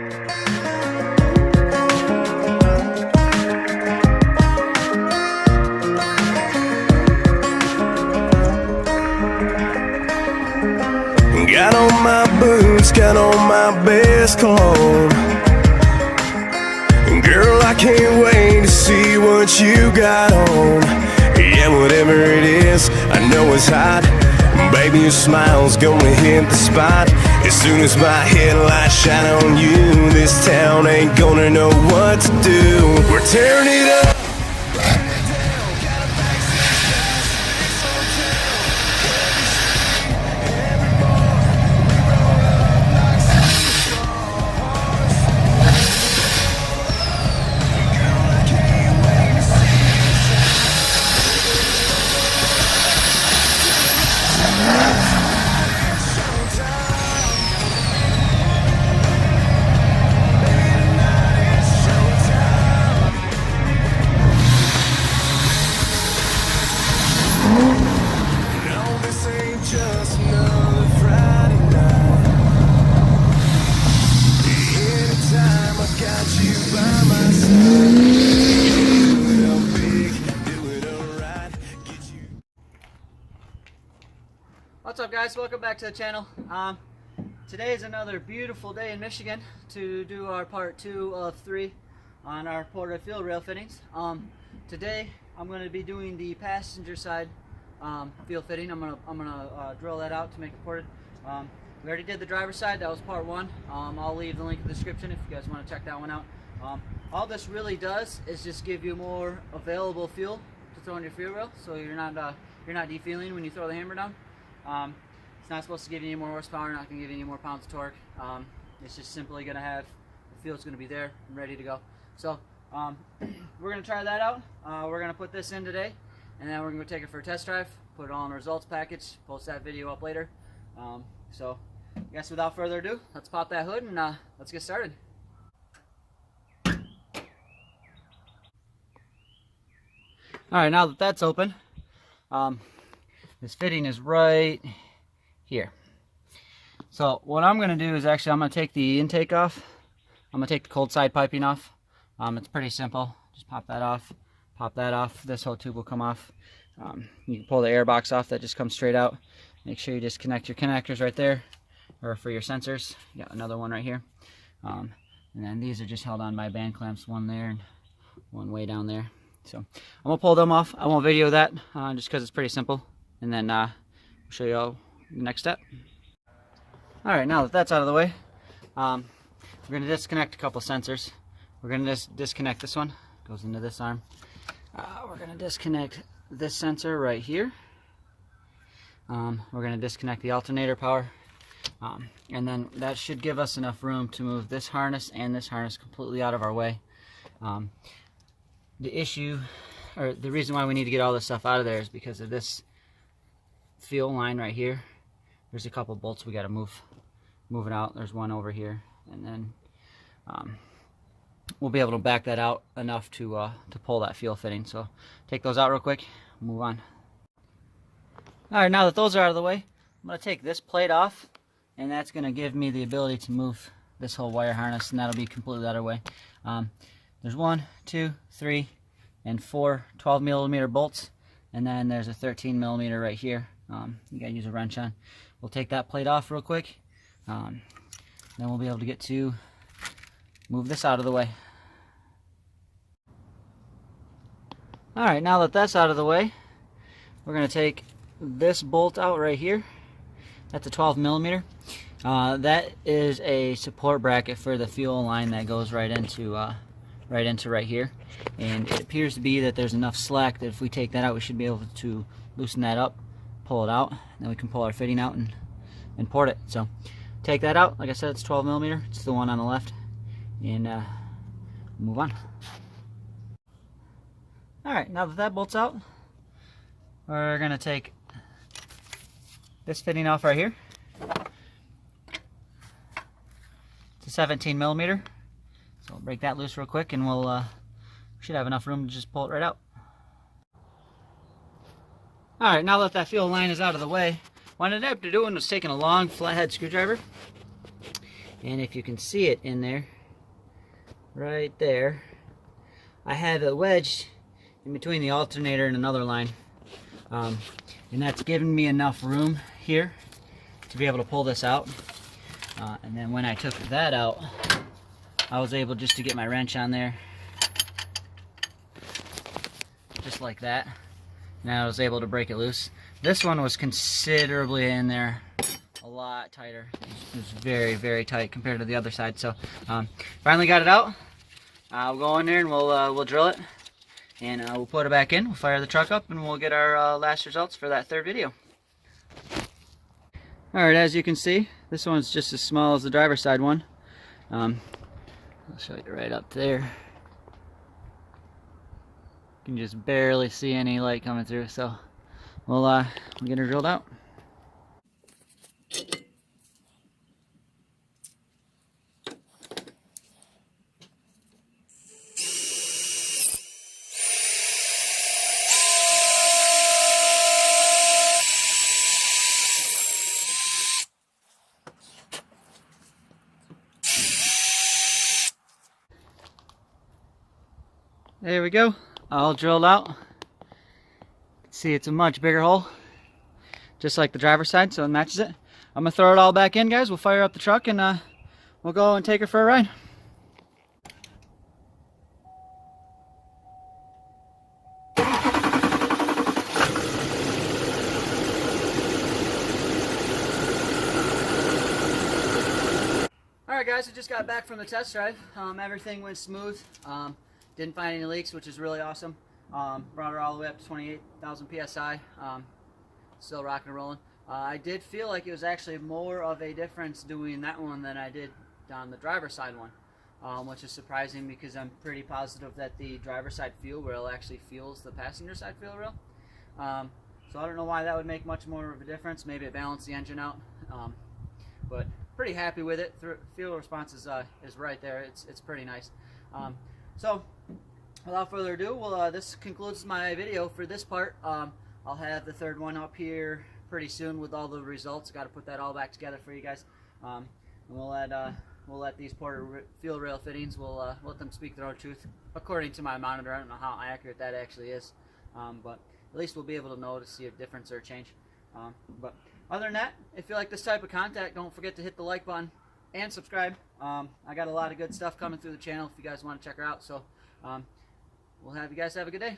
Got on my boots, got on my best cologne. Girl, I can't wait to see what you got on. Yeah, whatever it is, I know it's hot. Baby, your smile's gonna hit the spot. As soon as my headlights shine on you, this town ain't gonna know what to do. We're tearing it up. What's up, guys? Welcome back to the channel. Today is another beautiful day in Michigan to do our part 2 of 3 on our ported fuel rail fittings. Today I'm going to be doing the passenger side fuel fitting. I'm gonna drill that out to make it ported. We already did the driver's side. That was part 1. I'll leave the link in the description if you guys want to check that one out. All this really does is just give you more available fuel to throw in your fuel rail, so you're not defueling when you throw the hammer down. It's not supposed to give you any more horsepower, not going to give you any more pounds of torque. It's just simply going to have, the fuel's going to be there and ready to go. So we're going to try that out. We're going to put this in today, and then we're going to take it for a test drive, put it all in the results package, post that video up later. So I guess without further ado, let's pop that hood and let's get started. Alright, now that that's open, this fitting is right here. So what I'm going to do is actually I'm going to take the intake off. I'm going to take the cold side piping off. It's pretty simple. Just pop that off, pop that off. This whole tube will come off. You can pull the air box off that just comes straight out. Make sure you disconnect your connectors right there, or for your sensors. You got another one right here. And then these are just held on by band clamps, one there and one way down there. So I'm going to pull them off. I won't video that just because it's pretty simple. And then we'll show you all the next step. Alright, now that that's out of the way, we're going to disconnect a couple sensors. We're going to disconnect this one. Goes into this arm. We're going to disconnect this sensor right here. We're going to disconnect the alternator power. And then that should give us enough room to move this harness and this harness completely out of our way. The issue, or the reason why we need to get all this stuff out of there is because of this fuel line right here. There's a couple bolts we got to move it out. There's one over here, and then we'll be able to back that out enough to pull that fuel fitting. So take those out real quick, move on. Alright, now that those are out of the way, I'm going to take this plate off, and that's going to give me the ability to move this whole wire harness, and that'll be completely out of the way. There's 1, 2, 3, and 4 12mm bolts, and then there's a 13mm right here. You gotta use a wrench on. We'll take that plate off real quick. Then we'll be able to get to move this out of the way. Alright, now that that's out of the way, we're going to take this bolt out right here. That's a 12mm. That is a support bracket for the fuel line that goes right into right here. And it appears to be that there's enough slack that if we take that out, we should be able to loosen that up, pull it out, then we can pull our fitting out and port it. So take that out. Like I said, it's 12mm. It's the one on the left. And move on. Alright, now that that bolt's out, we're going to take this fitting off right here. It's a 17mm. So we'll break that loose real quick, and we'll should have enough room to just pull it right out. Alright, now that that fuel line is out of the way, what I ended up doing was taking a long flathead screwdriver And if you can see it in there, right there, I have it wedged in between the alternator and another line. And that's giving me enough room here to be able to pull this out. And then when I took that out, I was able just to get my wrench on there, just like that. And I was able to break it loose. This one was considerably in there, a lot tighter. It was very, very tight compared to the other side. So finally got it out. We'll go in there and we'll drill it, and we'll put it back in. We'll fire the truck up, and we'll get our last results for that third video. Alright, as you can see, this one's just as small as the driver's side one. I'll show you right up there. You can just barely see any light coming through, so we'll get her drilled out. There we go, all drilled out. See, it's a much bigger hole, just like the driver's side, so it matches it. I'm gonna throw it all back in, guys. We'll fire up the truck, and we'll go and take her for a ride. Alright guys, I just got back from the test drive. Everything went smooth. Didn't find any leaks, which is really awesome. Brought her all the way up to 28,000 PSI. Still rocking and rolling. I did feel like it was actually more of a difference doing that one than I did on the driver's side one, which is surprising because I'm pretty positive that the driver's side fuel rail actually fuels the passenger side fuel rail. So I don't know why that would make much more of a difference. Maybe it balanced the engine out. But pretty happy with it. Fuel response is right there. It's pretty nice. So without further ado, this concludes my video for this part. I'll have the third one up here pretty soon with all the results. Got to put that all back together for you guys. And we'll let these Porter fuel rail fittings, we'll let them speak their own truth according to my monitor. I don't know how accurate that actually is, but at least we'll be able to know to see a difference or a change. But other than that, if you like this type of content, don't forget to hit the like button and subscribe. I got a lot of good stuff coming through the channel if you guys want to check her out. So we'll have you guys have a good day.